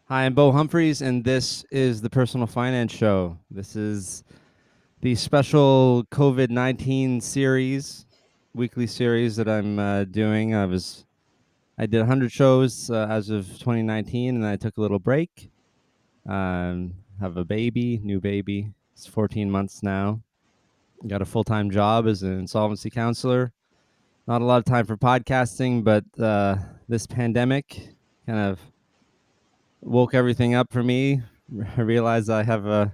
Hi, I'm Bo Humphreys, and this is the Personal Finance Show. This is the special COVID-19 series, weekly series that I'm doing. I did 100 shows as of 2019, and I took a little break. Have a baby, new baby. It's 14 months now. Got a full-time job as an insolvency counselor. Not a lot of time for podcasting, but this pandemic kind of woke everything up for me. I realized I have a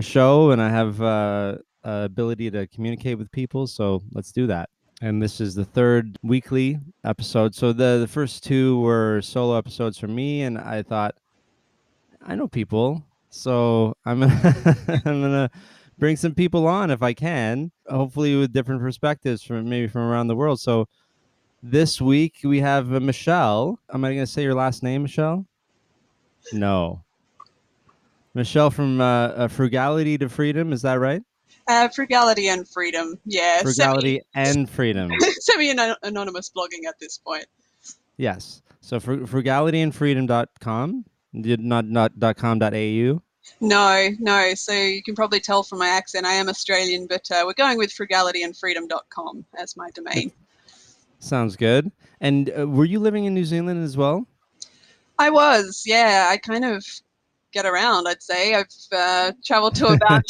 show and I have ability to communicate with people. So let's do that. And this is the third weekly episode. So the first two were solo episodes for me, and I thought I know people, so I'm gonna I'm gonna bring some people on if I can. Hopefully with different perspectives from maybe from around the world. So this week we have Michelle. Am I gonna say your last name, Michelle? No. Michelle from Frugality to Freedom. Is that right? Frugality and freedom. Yeah, Frugality and Freedom. semi-anonymous blogging at this point. Yes. So frugalityandfreedom.com. Not .com.au. No. So you can probably tell from my accent, I am Australian, but we're going with frugalityandfreedom.com as my It domain. sounds good. And were you living in New Zealand as well? I was, yeah. I kind of get around, I'd say. I've traveled to about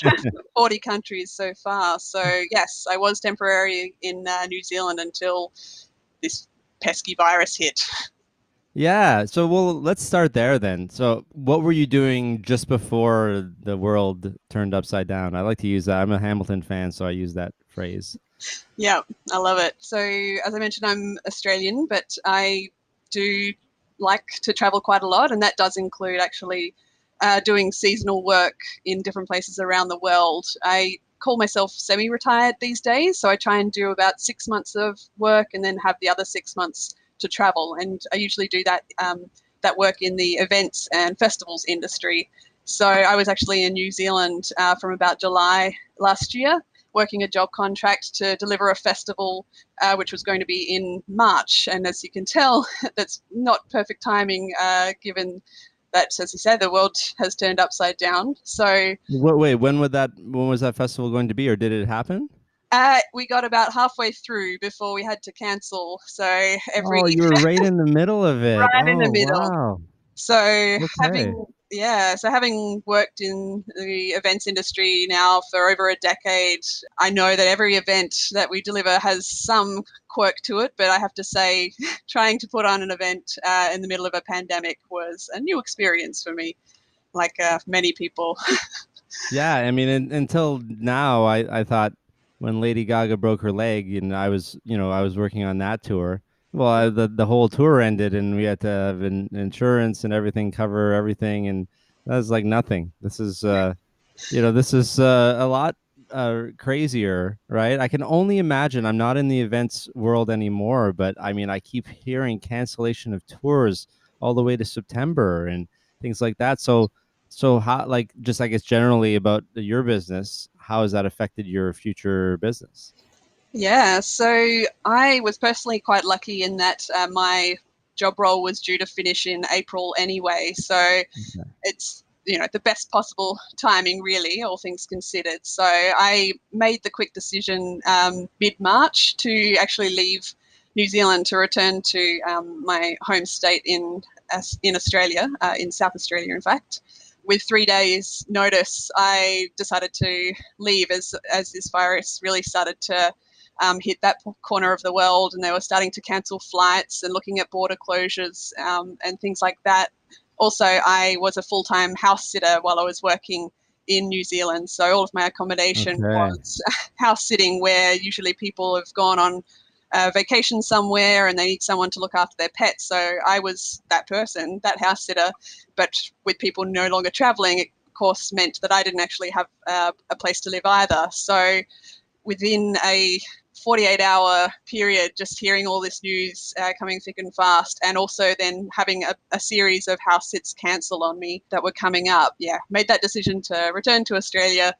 40 countries so far. So, yes, I was temporary in New Zealand until this pesky virus hit. Yeah. So, well, let's start there then. So, what were you doing just before the world turned upside down? I like to use that. I'm a Hamilton fan, so I use that phrase. Yeah, I love it. So, as I mentioned, I'm Australian, but I do like to travel quite a lot, and that does include actually doing seasonal work in different places around the world. I call myself semi-retired these days, so I try and do about 6 months of work and then have the other 6 months to travel. And I usually do that work in the events and festivals industry. So I was actually in New Zealand from about July last year, working a job contract to deliver a festival, which was going to be in March. And as you can tell, that's not perfect timing, given that, as you said, the world has turned upside down. So Wait, when was that festival going to be, or did it happen? we got about halfway through before we had to cancel. So every Oh, you were right in the middle of it. right in the Oh, middle. wow. So Okay. having worked in the events industry now for over a decade, I know that every event that we deliver has some quirk to it. But I have to say, trying to put on an event in the middle of a pandemic was a new experience for me, like many people. Yeah, I mean, until now, I thought when Lady Gaga broke her leg, and I was working on that tour. Well, the whole tour ended, and we had to have insurance and everything cover everything, and that was like nothing. This is a lot crazier, right? I can only imagine. I'm not in the events world anymore, but I mean, I keep hearing cancellation of tours all the way to September and things like that. So how, like, just I guess generally about your business, how has that affected your future business? Yeah, so I was personally quite lucky in that my job role was due to finish in April anyway. So Okay. it's the best possible timing, really, all things considered. So I made the quick decision mid-March to actually leave New Zealand to return to my home state in Australia, in South Australia, in fact. With 3 days' notice, I decided to leave as this virus really started to hit that corner of the world, and they were starting to cancel flights and looking at border closures and things like that. Also, I was a full-time house sitter while I was working in New Zealand, so all of my accommodation Okay. was house sitting, where usually people have gone on vacation somewhere and they need someone to look after their pets. So I was that person, that house sitter, but with people no longer traveling, it of course meant that I didn't actually have a place to live either. So within a 48-hour period, just hearing all this news coming thick and fast, and also then having a series of house sits cancel on me that were coming up, made that decision to return to Australia.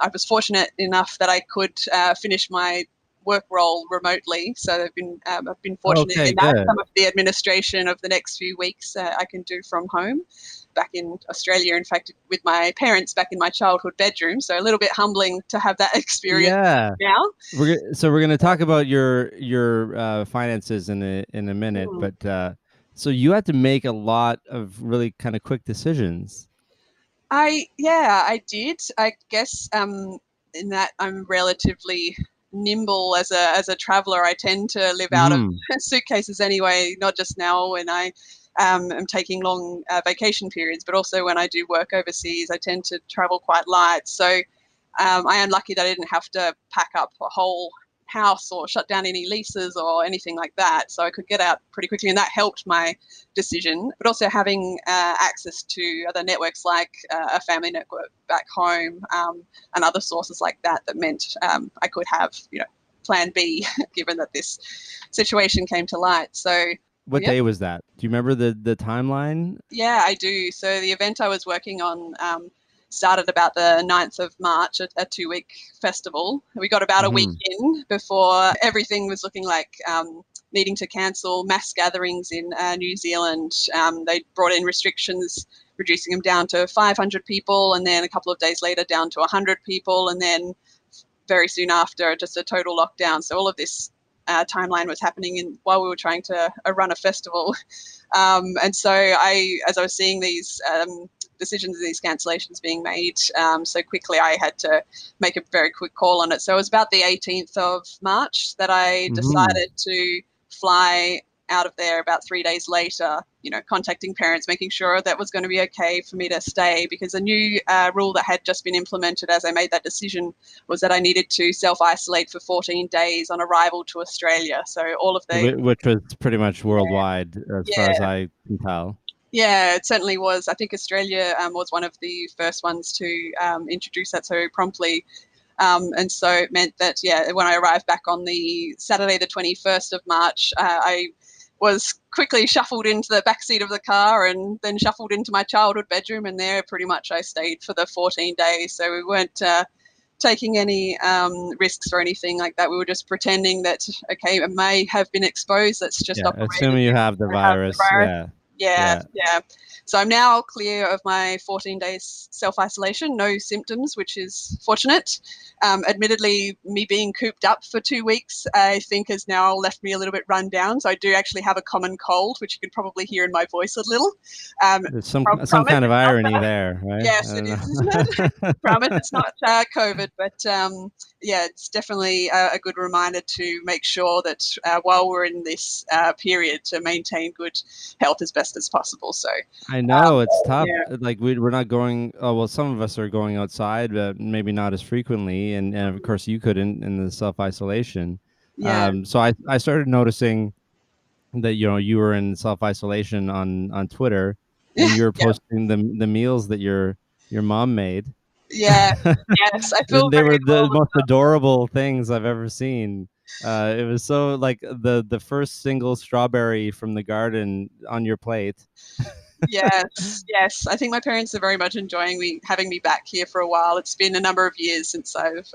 I was fortunate enough that I could finish my work role remotely, so I've been fortunate Okay, in that. good. Some of the administration of the next few weeks I can do from home. Back in Australia, in fact, with my parents back in my childhood bedroom, so a little bit humbling to have that experience Yeah. now. We're gonna talk about your finances in a minute, Mm. but so you had to make a lot of really kind of quick decisions. I did. I guess in that I'm relatively nimble as a traveler. I tend to live out of Hmm. suitcases anyway, not just now when I am taking long vacation periods, but also when I do work overseas. I tend to travel quite light, so I am lucky that I didn't have to pack up a whole house or shut down any leases or anything like that. So I could get out pretty quickly, and that helped my decision. But also having access to other networks like a family network back home and other sources like that meant I could have, plan B given that this situation came to light. So What yeah, day was that? Do you remember the timeline? yeah, I do. So the event I was working on started about the 9th of March, a 2 week festival. We got about a week Hmm. in before everything was looking like needing to cancel mass gatherings in New Zealand. They brought in restrictions, reducing them down to 500 people, and then a couple of days later down to 100 people, and then very soon after just a total lockdown. So all of this timeline was happening while we were trying to run a festival. And so as I was seeing these decisions, these cancellations being made so quickly, I had to make a very quick call on it. So it was about the 18th of March that I Hmm. decided to fly out of there about 3 days later, contacting parents, making sure that was going to be okay for me to stay, because a new rule that had just been implemented as I made that decision was that I needed to self-isolate for 14 days on arrival to Australia. So all of the, Which was pretty much yeah, worldwide, as far as yeah, I can tell. yeah, it certainly was. I think Australia was one of the first ones to introduce that so promptly. And so it meant that, yeah, when I arrived back on the Saturday, the 21st of March, I was quickly shuffled into the back seat of the car and then shuffled into my childhood bedroom. And there pretty much I stayed for the 14 days. So we weren't taking any risks or anything like that. We were just pretending that, okay, it may have been exposed. Let's just Yeah, operate as assuming you if have the I have the virus. virus. Yeah, Yeah, yeah. yeah. So I'm now clear of my 14 days self isolation, no symptoms, which is fortunate. Admittedly, me being cooped up for 2 weeks, I think has now left me a little bit run down. So I do actually have a common cold, which you can probably hear in my voice a little. Um, There's some promise kind of it's not irony there, right? I yes, it don't is, isn't it? know. Promise it's not COVID, but yeah, it's definitely a good reminder to make sure that while we're in this period, to maintain good health as best as possible. So, I know it's tough. yeah, Like we're not going. Oh well, some of us are going outside, but maybe not as frequently. And of course, you couldn't in the self isolation. yeah, So I started noticing that you were in self isolation on Twitter, and you were yeah, posting the meals that your mom made. yeah, yes. I feel And they were very the well. most adorable things I've ever seen. It was so like the first single strawberry from the garden on your plate. Yes, yes. I think my parents are very much enjoying me having me back here for a while. It's been a number of years since I've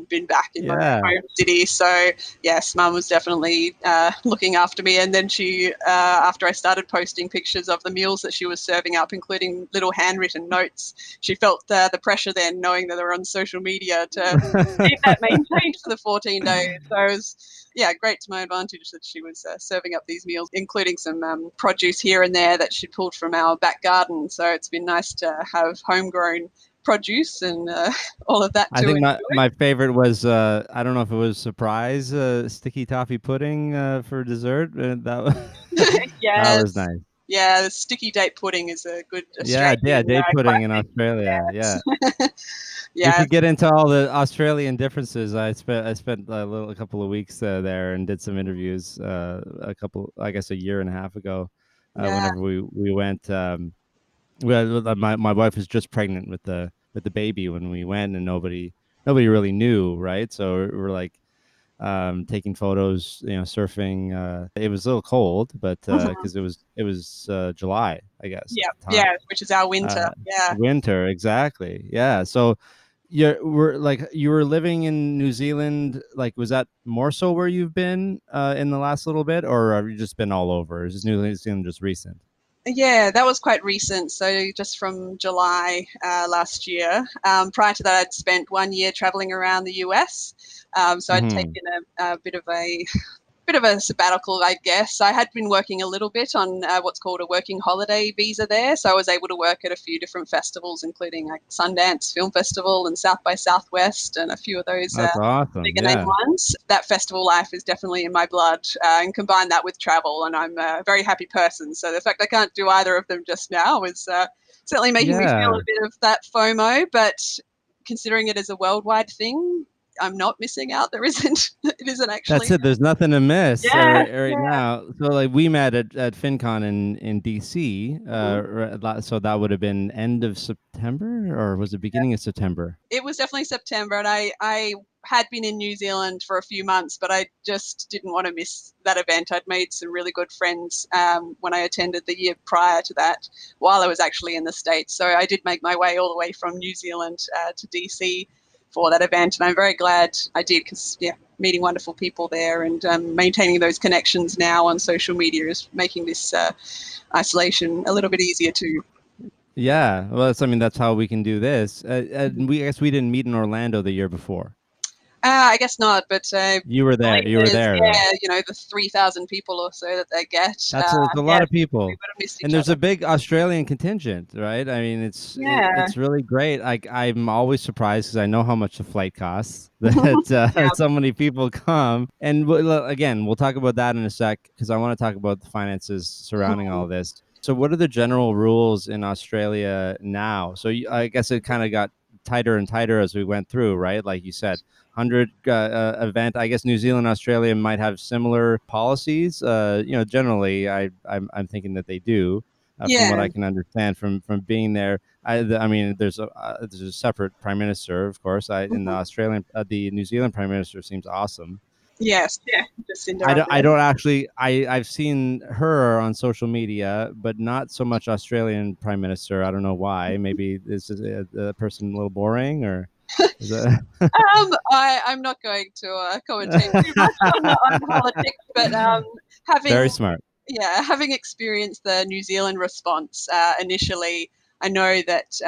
been back in my Yeah. home city. So yes, Mum was definitely looking after me. And then she, after I started posting pictures of the meals that she was serving up, including little handwritten notes, she felt the pressure then, knowing that they were on social media, to keep that maintained for the 14 days. So it was, yeah, great to my advantage that she was serving up these meals, including some produce here and there that she pulled from our back garden. So it's been nice to have homegrown produce and all of that I to think enjoy. my favorite was I don't know if it was surprise sticky toffee pudding for dessert. That was that was Yes. nice. Yeah, the sticky date pudding is a good Yeah, yeah, Australian date pudding in classic. Australia. Yeah. We Yes. could get into all the Australian differences. I spent a couple of weeks there and did some interviews I guess a year and a half ago. Yeah. Whenever we went, my wife was just pregnant with the baby when we went, and nobody really knew, right? So we're like taking photos, surfing. It was a little cold, but Mhm. because it was July, I guess, at Yeah. the time. Yeah. Which is our winter. Uh, Yeah. Winter, exactly. Yeah. So you were living in New Zealand. Like, was that more so where you've been in the last little bit, or have you just been all over? Is New Zealand just recent? Yeah, that was quite recent. So just from July last year. Prior to that, I'd spent 1 year traveling around the US. So I'd Hmm. taken a bit of a sabbatical, I guess. I had been working a little bit on what's called a working holiday visa there. So I was able to work at a few different festivals, including like Sundance Film Festival and South by Southwest and a few of those That's awesome. bigger name Yeah. ones. That festival life is definitely in my blood, and combine that with travel, and I'm a very happy person. So the fact I can't do either of them just now is certainly making me feel Yeah. a bit of that FOMO. But considering it as a worldwide thing, I'm not missing out. There isn't. It isn't That's actually. it. There's nothing to miss Yeah, right yeah. now. So like we met at FinCon in DC. Mhm. So that would have been end of September, or was it beginning of September? It was definitely September, and I had been in New Zealand for a few months, but I just didn't want to miss that event. I'd made some really good friends when I attended the year prior to that, while I was actually in the States. So I did make my way all the way from New Zealand to DC for that event, and I'm very glad I did because yeah, meeting wonderful people there and maintaining those connections now on social media is making this isolation a little bit easier too. Yeah. Well, I mean, that's how we can do this. And I guess we didn't meet in Orlando the year before. I guess not, but I You were there. believe You were there's, there though. yeah, the 3,000 people or so that they get. It's a lot Yeah, of we people, would have missed and each there's other. a big Australian contingent, right? I mean, Yeah. it's really great. Like I'm always surprised because I know how much the flight costs that Yeah. so many people come. And again, we'll talk about that in a sec because I want to talk about the finances surrounding all Mhm. of this. So, what are the general rules in Australia now? So, I guess it kind of got tighter and tighter as we went through, right? Like you said, 100 event. I guess New Zealand, Australia might have similar policies. Generally, I'm thinking that they do, from what Yeah. I can understand from being there. I mean, there's a separate prime minister, of course. In the Mhm. the New Zealand prime minister seems awesome. Yes. Yeah. Jacinda I Ardern. don't actually I've seen her on social media, but not so much Australian prime minister. I don't know why. Maybe this is a person a little boring, or is that I'm not going to commentate too much on politics, but very having smart? having experienced the New Zealand response initially, I know that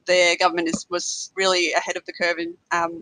their government was really ahead of the curve in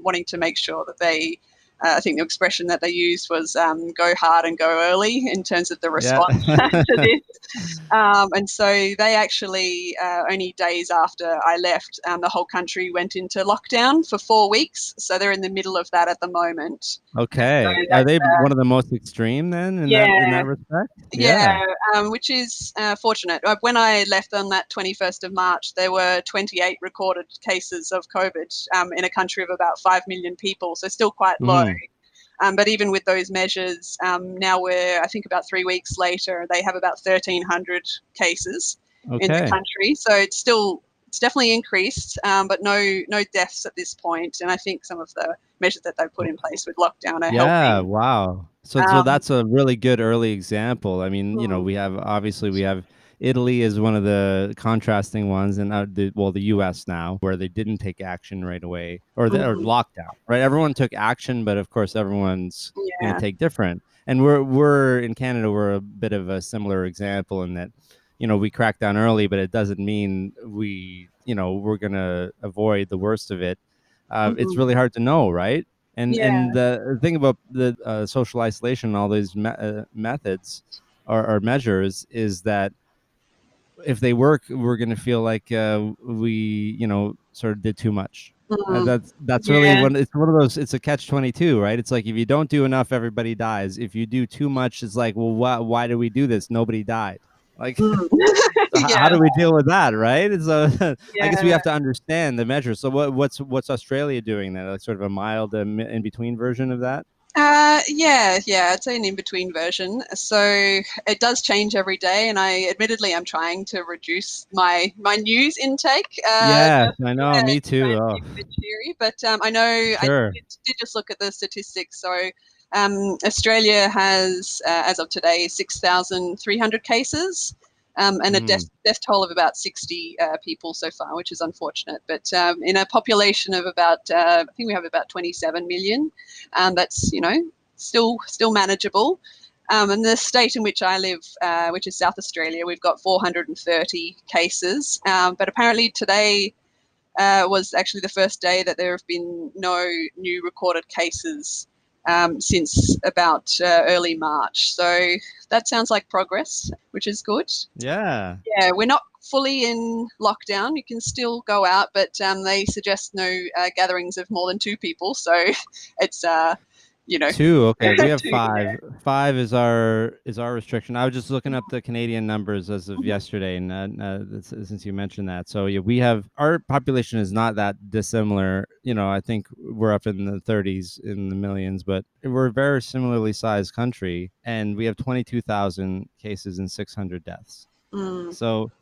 wanting to make sure that they. I think the expression that they used was "go hard and go early" in terms of the Yeah. response to this. And so they actually, only days after I left, the whole country went into lockdown for 4 weeks. So they're in the middle of that at the moment. And so Okay. Are that's, they one of the most extreme then in yeah, that respect? Yeah. yeah, which is fortunate. When I left on that 21st of March, there were 28 recorded cases of COVID in a country of about 5 million people, so still quite low. Hmm. But even with those measures, now we're, I think, about 3 weeks later, they have about 1,300 cases in the Okay. country. So it's definitely increased, but no deaths at this point. And I think some of the measures that they've put in place with lockdown are Yeah, helping. wow. So Um, that's a really good early example. I mean, hmm, we have Italy is one of the contrasting ones, and the U.S. now, where they didn't take action right away, or hmm, lockdown, right? Everyone took action, but of course, everyone's going to yeah. take different. And we're in Canada, we're a bit of a similar example in that, we crack down early, but it doesn't mean we're going to avoid the worst of it. It's Hmm, really hard to know, right? And yeah. the thing about the social isolation and all these methods or measures is that if they work, we're going to feel like we sort of did too much. Mm, That's really yeah. it's one of those. It's a catch-22, right? It's like if you don't do enough, everybody dies. If you do too much, it's like, well, why did we do this? Nobody died. Like, Mm. so how Yeah. do we deal with that, right? And so I guess we Yeah. have to understand the measures. So what's Australia doing then? Like sort of a mild in between version of that? Yeah. It's an in-between version. So it does change every day, and I admittedly I'm trying to reduce my news intake. Yeah, Just I know. yeah, Me to try too. and Oh, keep it a bit cheery. But I know I sure. did just look at the statistics. So Australia has, as of today, 6,300 cases. and a Mm. death toll of about 60 people so far, which is unfortunate. But in a population of about, I think we have about 27 million, that's, still manageable. And the state in which I live, which is South Australia, we've got 430 cases. But apparently today was actually the first day that there have been no new recorded cases since about early March. So that sounds like progress, which is good. Yeah. Yeah, we're not fully in lockdown. You can still go out, but they suggest no gatherings of more than two people. So it's, you know, Two. Okay, we have two, yeah. five. Five is our restriction. I was just looking up the Canadian numbers as of Mhm. yesterday, and since you mentioned that, so yeah, we have our population is not that dissimilar. I think we're up in the 30s in the millions, but we're a very similarly sized country, and we have 22,000 cases and 600 deaths. Mm, So,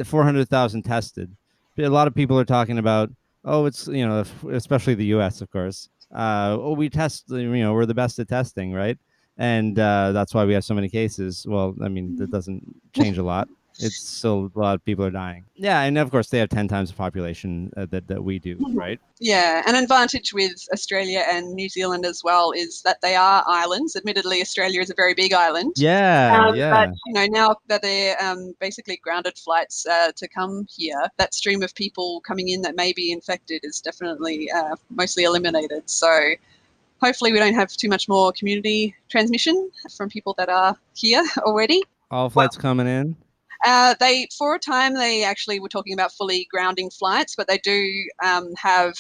400,000 tested. A lot of people are talking about, oh, it's, especially the US, of course. Oh, we test, we're the best at testing, right? And that's why we have so many cases. Well, I mean, that doesn't change a lot. It's still a lot of people are dying. Yeah, and of course they have 10 times the population that we do, mhm. right? Yeah, an advantage with Australia and New Zealand as well is that they are islands. Admittedly, Australia is a very big island. Yeah, But yeah. now that they're basically grounded flights to come here, that stream of people coming in that may be infected is definitely mostly eliminated. So hopefully we don't have too much more community transmission from people that are here already. All Well, flights coming in. they for a time they actually were talking about fully grounding flights, but they do have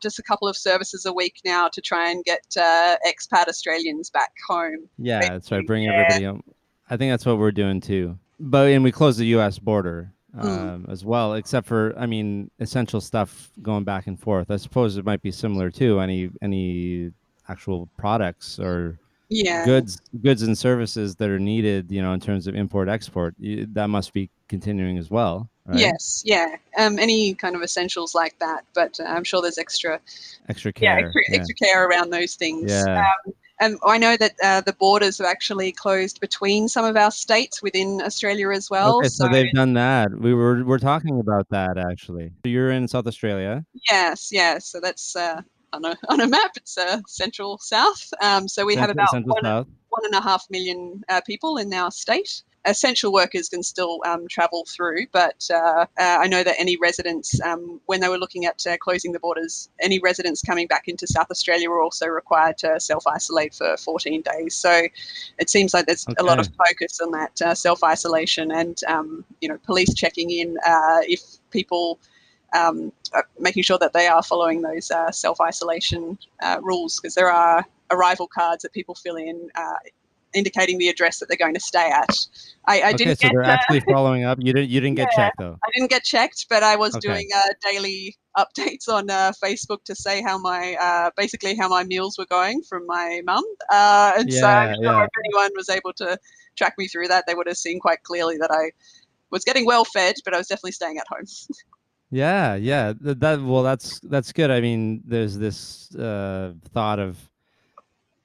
just a couple of services a week now to try and get expat Australians back home. Yeah, that's right. Bring Yeah. everybody home. I think that's what we're doing too. But and we closed the U.S. border Mm. as well, except for I mean essential stuff going back and forth. I suppose it might be similar too. Any actual products or Yeah. goods and services that are needed, in terms of import export, that must be continuing as well, right? Yes, yeah. Any kind of essentials like that, but I'm sure there's Extra yeah, care. Yeah. extra care around those things. Yeah. And I know that the borders have actually closed between some of our states within Australia as well. Okay, So so they've done that. We're talking about that actually. You're in South Australia. yes, yeah. So that's on a map. It's central south. So we have about Central South. 1.5 million people in our state. Essential workers can still travel through, but I know that any residents, when they were looking at closing the borders, any residents coming back into South Australia were also required to self-isolate for 14 days. So it seems like there's a lot of Okay. focus on that self-isolation and, police checking in if people making sure that they are following those self-isolation rules, because there are arrival cards that people fill in indicating the address that they're going to stay at. I Okay, didn't so get they're actually following up. You didn't get yeah, checked though. I didn't get checked, but I was Okay. doing daily updates on Facebook to say how my basically how my meals were going from my mum, and so I'm Yeah, sure yeah. if anyone was able to track me through that, they would have seen quite clearly that I was getting well fed, but I was definitely staying at home. Yeah, yeah. Well, that's good. I mean, there's this thought of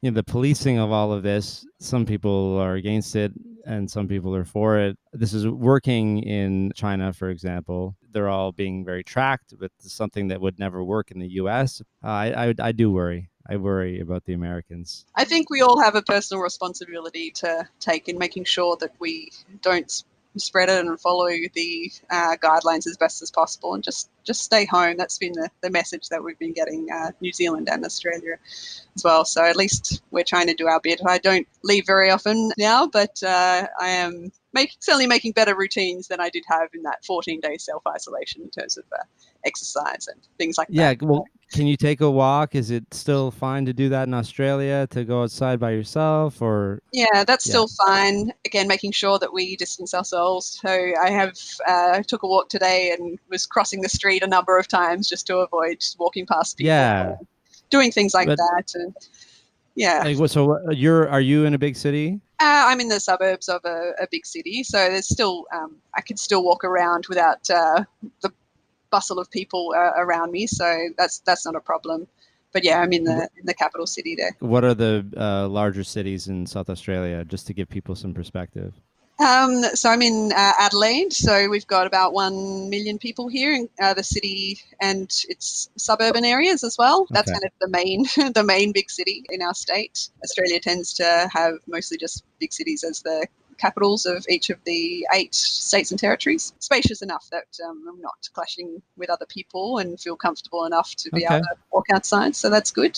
the policing of all of this. Some people are against it, and some people are for it. This is working in China, for example. They're all being very tracked, but something that would never work in the U.S. I do worry. I worry about the Americans. I think we all have a personal responsibility to take in making sure that we don't spread it and follow the guidelines as best as possible, and just stay home. That's been the message that we've been getting, New Zealand and Australia as well. So at least we're trying to do our bit. I don't leave very often now, but I am certainly making better routines than I did have in that 14-day self-isolation in terms of exercise and things like Yeah, that. well, can you take a walk? Is it still fine to do that in Australia, to go outside by yourself or Yeah, that's yeah. still fine. Again, making sure that we distance ourselves. So I have took a walk today and was crossing the street a number of times just to avoid walking past people, Yeah. doing things like But that. And yeah, like what so are you in a big city? I'm in the suburbs of a big city, so there's still I can still walk around without the bustle of people around me. So that's not a problem. But yeah, I'm in the capital city there. What are the larger cities in South Australia, just to give people some perspective? So I'm in Adelaide. So we've got about 1 million people here in the city and its suburban areas as well. That's Okay. kind of the main, the main big city in our state. Australia tends to have mostly just big cities as the capitals of each of the 8 states and territories. Spacious enough that I'm not clashing with other people and feel comfortable enough to be able Okay. to walk outside. So that's good.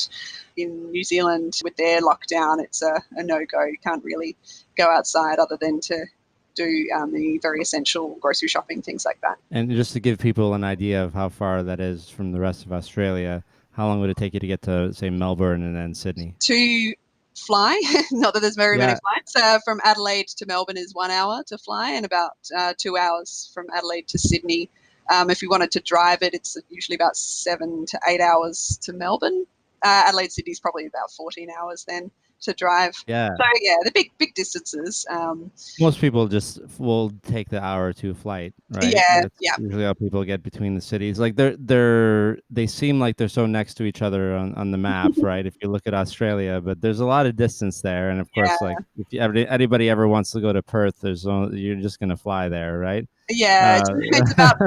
In New Zealand, with their lockdown, it's a no-go. You can't really go outside other than to do the very essential grocery shopping, things like that. And just to give people an idea of how far that is from the rest of Australia, how long would it take you to get to, say, Melbourne and then Sydney? To fly, not that there's very many Yeah. flights, from Adelaide to Melbourne is 1 hour to fly and about 2 hours from Adelaide to Sydney. If you wanted to drive it, it's usually about 7 to 8 hours to Melbourne. Adelaide Sydney is probably about 14 hours then to drive. Yeah. So yeah, the big distances. Most people just will take the hour or two flight, right? Yeah, That's yeah, usually how people get between the cities. Like they seem like they're so next to each other on the map, right? If you look at Australia, but there's a lot of distance there, and of course, like yeah. if anybody ever wants to go to Perth, you're just gonna fly there, right? Yeah, Uh, it's about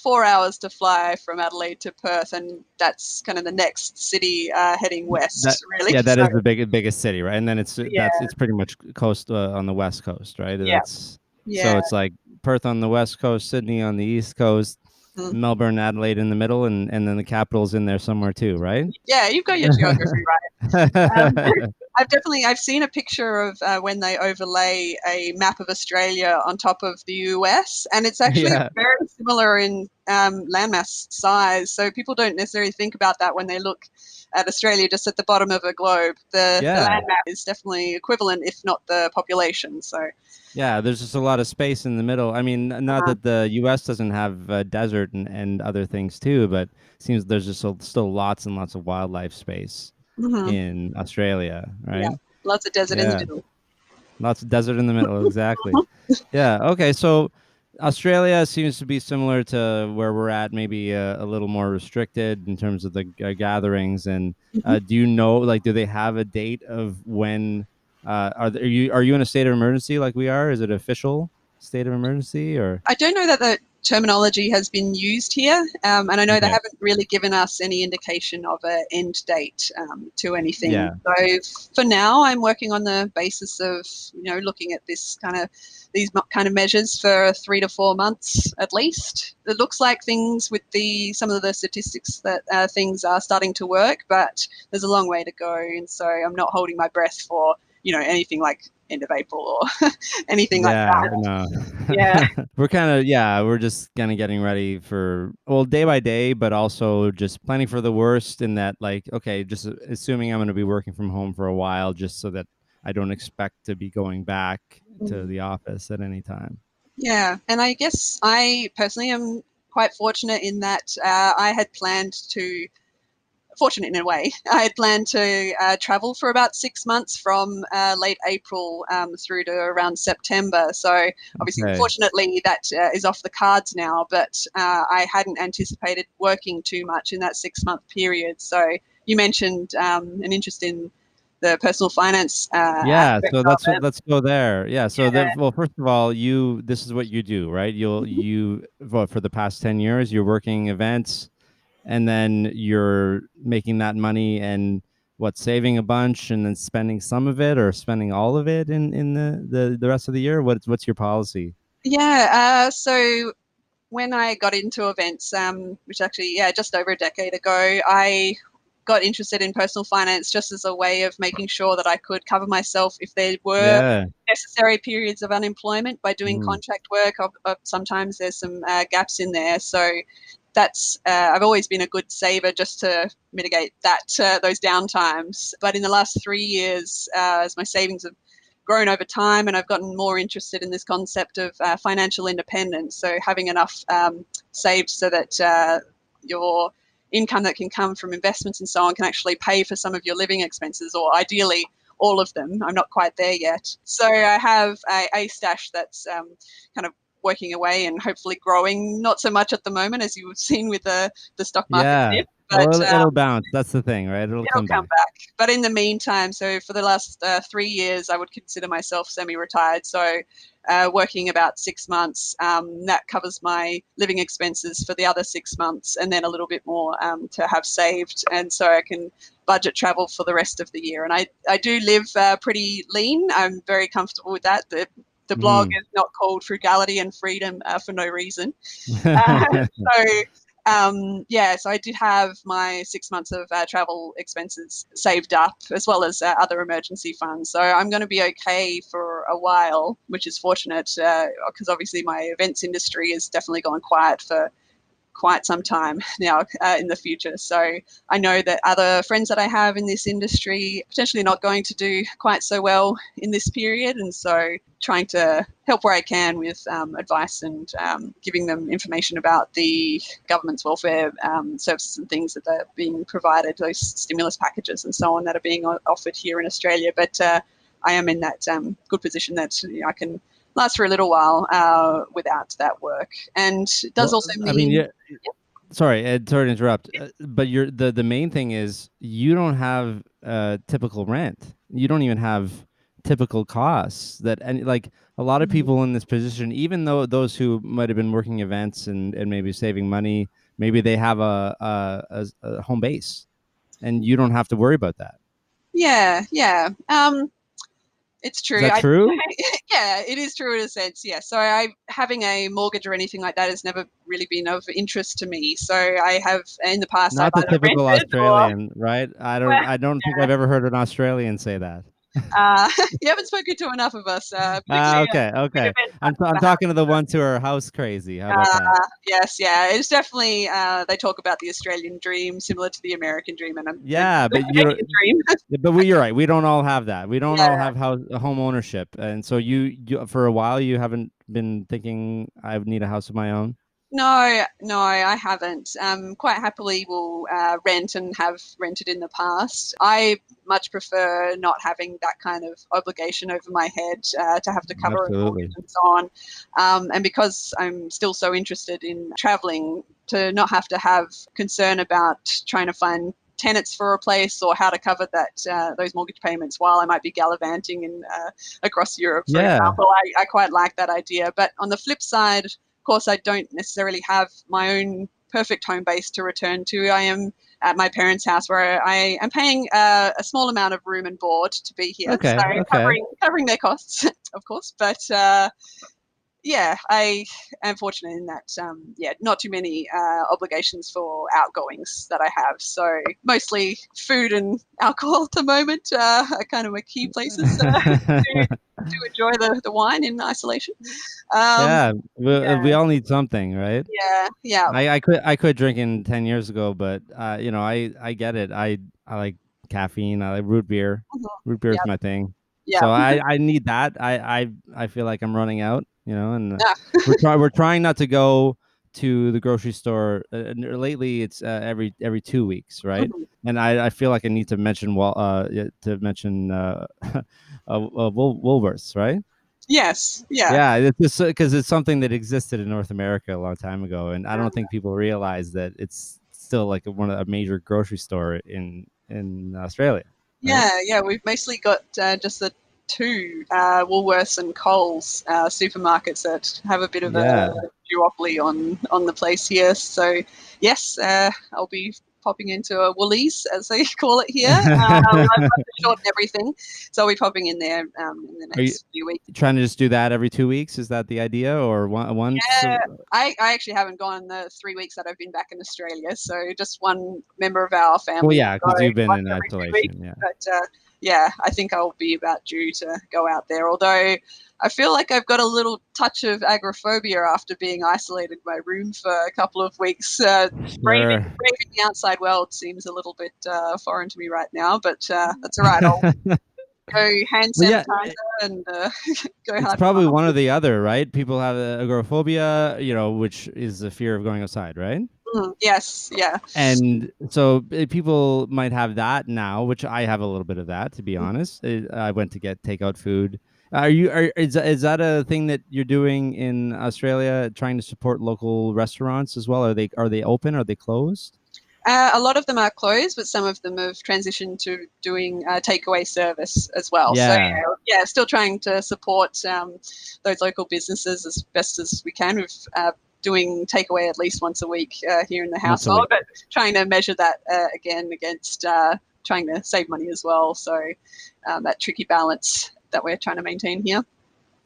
4 hours to fly from Adelaide to Perth, and that's kind of the next city heading that west, really. yeah, that So is the biggest city, right? And then yeah, it's pretty much coast on the west coast, right? yeah, That's yeah. so it's like Perth on the west coast, Sydney on the east coast, Mm. Melbourne, Adelaide in the middle, and then the capital's in there somewhere too, right? Yeah, you've got your geography right. I've seen a picture of when they overlay a map of Australia on top of the US, and it's actually Yeah, very similar in landmass size. So people don't necessarily think about that when they look at Australia just at the bottom of a globe. The yeah, land map is definitely equivalent, if not the population. So yeah. There's just a lot of space in the middle. I mean, not uh, that the U.S. doesn't have desert and other things too, but it seems there's just still lots and lots of wildlife space mhm, in Australia, yeah, right? lots of desert in the Yeah. middle. Lots of desert in the middle, exactly. Yeah. Okay. So Australia seems to be similar to where we're at, maybe a little more restricted in terms of the gatherings. And Mhm. do you know, like, do they have a date of when? Are you in a state of emergency like we are? Is it official state of emergency or? I don't know that the terminology has been used here, and I know they Okay. haven't really given us any indication of an end date to anything. Yeah. So for now, I'm working on the basis of looking at these kind of measures for 3 to 4 months at least. It looks like things with some of the statistics that things are starting to work, but there's a long way to go, and so I'm not holding my breath for anything like end of April or anything like Yeah, that. no. Yeah. We're just kind of getting ready for, well, day by day, but also just planning for the worst in that, like, okay, just assuming I'm going to be working from home for a while, just so that I don't expect to be going back to the office at any time. Yeah, and I guess I personally am quite fortunate in that I had planned to, fortunate in a way, I had planned to travel for about 6 months from late April through to around September. So obviously, Okay. fortunately, that is off the cards now, but I hadn't anticipated working too much in that 6 month period. So you mentioned an interest in the personal finance Yeah, aspect so of it. let's go there. Yeah, so Yeah. well, first of all, this is what you do, right? Well, for the past 10 years, you're working events and then you're making that money and what, saving a bunch and then spending some of it or spending all of it in the rest of the year. What's your policy? Yeah, so when I got into events, which actually, yeah, just over a decade ago, I got interested in personal finance just as a way of making sure that I could cover myself if there were Yeah. necessary periods of unemployment by doing Mm. contract work. Sometimes there's some gaps in there. So that's I've always been a good saver just to mitigate those downtimes. But in the last 3 years, as my savings have grown over time, and I've gotten more interested in this concept of financial independence. So having enough saved so that your income that can come from investments and so on can actually pay for some of your living expenses, or ideally all of them. I'm not quite there yet. So I have a stash that's kind of working away and hopefully growing. Not so much at the moment, as you've seen with the stock market Yeah. dip, but Well, it'll bounce. That's the thing, right? It'll it'll come come back. back. But in the meantime, so for the last 3 years, I would consider myself semi-retired. So working about 6 months, that covers my living expenses for the other 6 months, and then a little bit more to have saved, and so I can budget travel for the rest of the year. And I do live pretty lean. I'm very comfortable with that. The blog Mm. is not called Frugality and Freedom for no reason. Uh, so I did have my 6 months of travel expenses saved up, as well as other emergency funds. So I'm going to be okay for a while, which is fortunate because obviously my events industry has definitely gone quiet for quite some time now in the future. So I know that other friends that I have in this industry potentially not going to do quite so well in this period. And so trying to help where I can with advice and giving them information about the government's welfare services and things that are being provided, those stimulus packages and so on that are being offered here in Australia. But I am in that good position that I can last for a little while without that work. And it does Well, also I mean, mean, yeah. Sorry, Ed, sorry to interrupt. But you're the main thing is you don't have typical rent. You don't even have typical costs that, and like a lot of people in this position, even though those who might have been working events and maybe saving money, maybe they have a home base, and you don't have to worry about that. yeah. It's Is true. that true? Yeah, it is true in a sense. Yeah. So I having a mortgage or anything like that has never really been of interest to me. So I have in the past I've Not the either typical rented or Australian, right? well, I don't think I've ever heard an Australian say that. you haven't spoken to enough of us, Ah, particularly okay, with okay. events I'm under talking to the ones who are house crazy. How about that? yes, yeah, it's definitely. They talk about the Australian dream, similar to the American dream, and Yeah, the but Canadian dream. you're right. We don't all have that. We don't all Yeah. have home ownership, and so you for a while you haven't been thinking I would need a house of my own. No, no, I haven't. Quite happily will rent and have rented in the past. I much prefer not having that kind of obligation over my head to have to cover a mortgage Absolutely. and so on. And because I'm still so interested in traveling, to not have to have concern about trying to find tenants for a place or how to cover that those mortgage payments while I might be gallivanting in across Europe, for Yeah. example. I quite like that idea. But on the flip side, of course, I don't necessarily have my own perfect home base to return to. I am at my parents' house where I am paying a small amount of room and board to be here, so Okay. Okay. covering their costs, of course. But yeah, I am fortunate in that, yeah, not too many obligations for outgoings that I have. So mostly food and alcohol at the moment are kind of my key places to enjoy the wine in isolation. Um, Yeah. We yeah, all need something, right? yeah. I quit drinking 10 years ago, but I get it. I like caffeine. I like root beer. Mhm. Root beer is Yeah, my thing. yeah. So I need that. I feel like I'm running out. And Ah, we're trying not to go to the grocery store. Lately, it's every 2 weeks, right? mhm. And I feel like I need to mention to mention Woolworths, right? Yes, yeah. Yeah, it's just because it's something that existed in North America a long time ago, and I don't think people realize that it's still like a major grocery store in Australia, right? Yeah. We've mostly got just the two Woolworths and Coles supermarkets that have a bit of a Yeah. duopoly on the place here. So yes, I'll be popping into a Woolies as they call it here. I've got to shorten everything, so I'll be popping in there in the Are you next few weeks. trying to just do that every 2 weeks? Is that the idea, or once? Yeah, I actually haven't gone the 3 weeks that I've been back in Australia. So just one member of our Well, family will yeah, go because you've been once in every 2 weeks. isolation. Yeah. But yeah, I think I'll be about due to go out there. Although I feel like I've got a little touch of agoraphobia after being isolated in my room for a couple of weeks. Sure. Braving the outside world seems a little bit foreign to me right now. But that's all right. I'll go hand But yeah, sanitizer and go it's hard with my probably one or muscles. the other, right? People have agoraphobia, which is the fear of going outside, right? Yes, yeah. And so people might have that now, which I have a little bit of that, to be honest. I went to get takeout food. Is that a thing that you're doing in Australia, trying to support local restaurants as well? Are they open? Are they closed? A lot of them are closed, but some of them have transitioned to doing takeaway service as well. So Yeah, yeah, still trying to support those local businesses as best as we can with doing takeaway at least once a week here in the once a household, week. but trying to measure that again against trying to save money as well. So that tricky balance that we're trying to maintain here.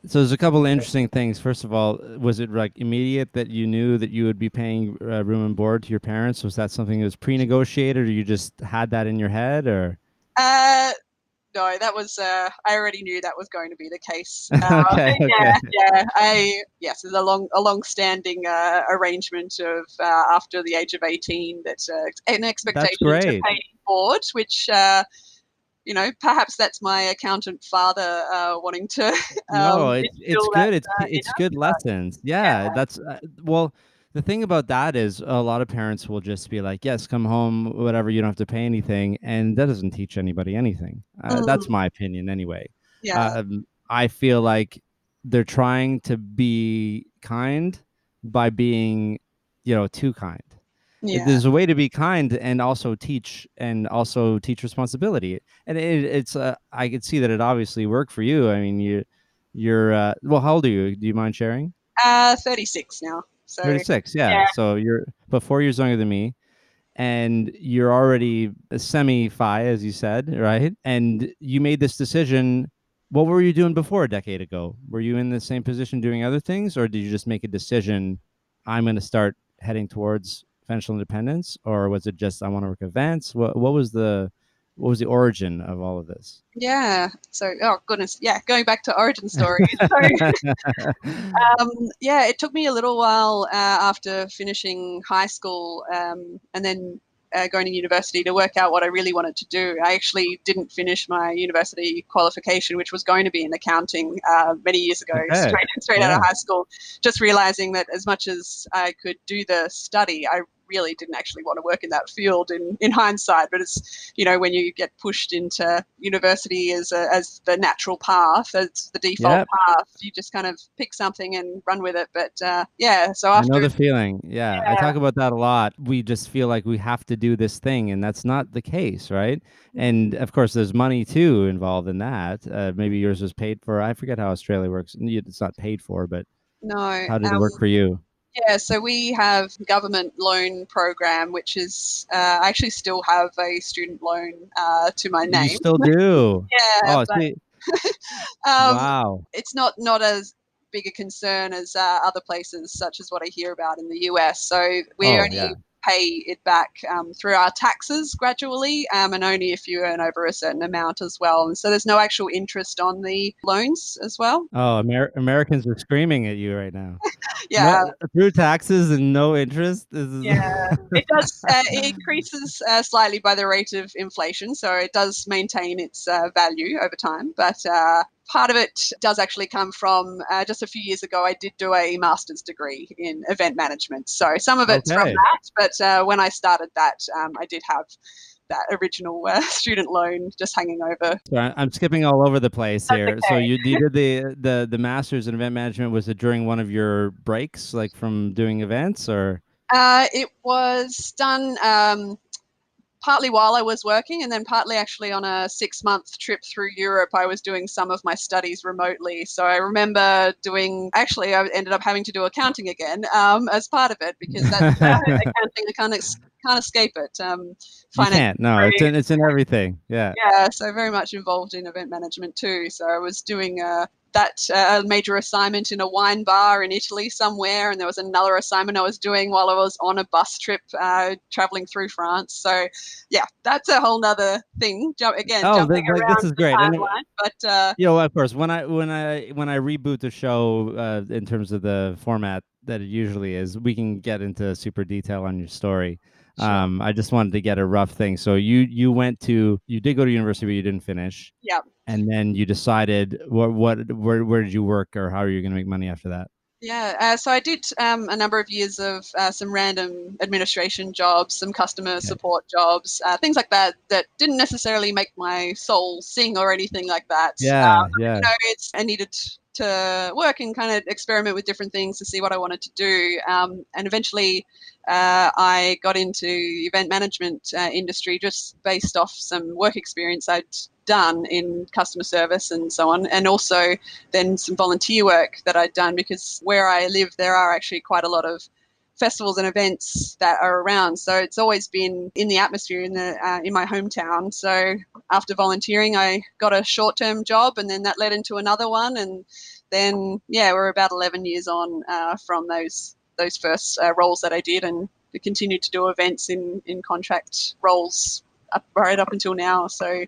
So there's a couple of interesting things. First of all, was it like immediate that you knew that you would be paying room and board to your parents? Was that something that was pre-negotiated, or you just had that in your head, or? Uh, No, that was I already knew that was going to be the case. Okay, okay, Yeah. Yes, there's a long-standing arrangement of after the age of 18 that an that's expectation to great. pay board, which perhaps that's my accountant father wanting to No, it's instill that good. It's in it's us. good lessons. Yeah, that's well. The thing about that is a lot of parents will just be like, "Yes, come home, whatever. You don't have to pay anything," and that doesn't teach anybody anything. That's Mm, my opinion, anyway. yeah, I feel like they're trying to be kind by being, too kind. yeah, There's a way to be kind and also teach responsibility, and it's I could see that it obviously worked for you. I mean, you're well, how old are you? Do you mind sharing? 36 now. So 36. Yeah, yeah, so you're but 4 years younger than me, and you're already a semi-fi, as you said, right? And you made this decision. What were you doing before a decade ago? Were you in the same position doing other things, or did you just make a decision? I'm going to start heading towards financial independence, or was it just I want to work events? What was the origin of all of this? yeah. So oh goodness, yeah. Going back to origin stories. So yeah, it took me a little while after finishing high school and then going to university to work out what I really wanted to do. I actually didn't finish my university qualification, which was going to be in accounting many years ago, Okay. straight out of Yeah. high school, just realizing that as much as I could do the study, I really didn't actually want to work in that field in hindsight. But it's, when you get pushed into university as the natural path, as the default Yep. path, you just kind of pick something and run with it. But yeah, so I know after, the feeling. Yeah, I yeah, talk about that a lot. We just feel like we have to do this thing, and that's not the case, right? And of course, there's money too involved in that. Maybe yours was paid for. I forget how Australia works. It's not paid for, but no, how did it work for you? yeah, so we have government loan program, which is I actually still have a student loan to my You name. still do? Yeah, Oh, but see, um, wow. it's not as big a concern as other places, such as what I hear about in the US. So we Oh, yeah. only pay it back through our taxes gradually, and only if you earn over a certain amount as well. And so there's no actual interest on the loans as well. Oh, Americans are screaming at you right now. Yeah, No, through taxes and no interest. This is yeah, it does. It increases slightly by the rate of inflation, so it does maintain its value over time. But part of it does actually come from just a few years ago, I did do a master's degree in event management. So some of it's from okay. that, but when I started that, I did have that original student loan just hanging over. So I'm skipping all over the place That's here. So okay. you did the masters in event management. Was it during one of your breaks, like from doing events, or? It was done. Partly while I was working, and then partly actually on a 6-month trip through Europe. I was doing some of my studies remotely. So I remember actually, I ended up having to do accounting again as part of it because that's accounting, I can't escape it. You Finance can't. No, it's degree, in everything. Yeah. yeah, so very much involved in event management too. So I was doing that major assignment in a wine bar in Italy somewhere, and there was another assignment I was doing while I was on a bus trip traveling through France. So yeah, that's a whole nother thing. Oh, Jumping like this around is the great. And timeline, but of course, when I reboot the show in terms of the format that it usually is, we can get into super detail on your story. sure, I just wanted to get a rough thing. So you did go to university, but you didn't finish, yeah. and then you decided where did you work, or how are you going to make money after that? Yeah, so I did a number of years of some random administration jobs, some customer Okay. support jobs, things like that, that didn't necessarily make my soul sing or anything like that. Yeah, yeah. I needed to work and kind of experiment with different things to see what I wanted to do. And eventually I got into event management industry just based off some work experience I'd done in customer service and so on, and also then some volunteer work that I'd done, because where I live there are actually quite a lot of festivals and events that are around, so it's always been in the atmosphere in my hometown. So after volunteering, I got a short-term job, and then that led into another one, and then we're about 11 years on from those first roles that I did, and we continued to do events in contract roles right up until now. So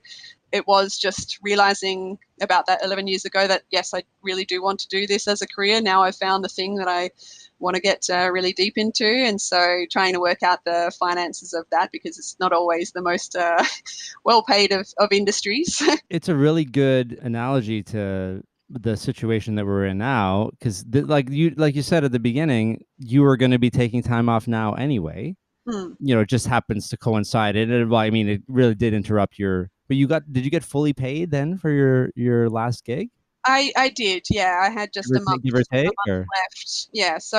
it was just realizing about that 11 years ago that, yes, I really do want to do this as a career. Now I've found the thing that I want to get really deep into. And so trying to work out the finances of that, because it's not always the most well paid of industries. It's a really good analogy to the situation that we're in now, because like you said at the beginning, you were going to be taking time off now anyway. Hmm. It just happens to coincide. Well, I mean, it really did interrupt your. But did you get fully paid then for your last gig? I did, yeah. I had just Give or a take, month or left. Yeah, so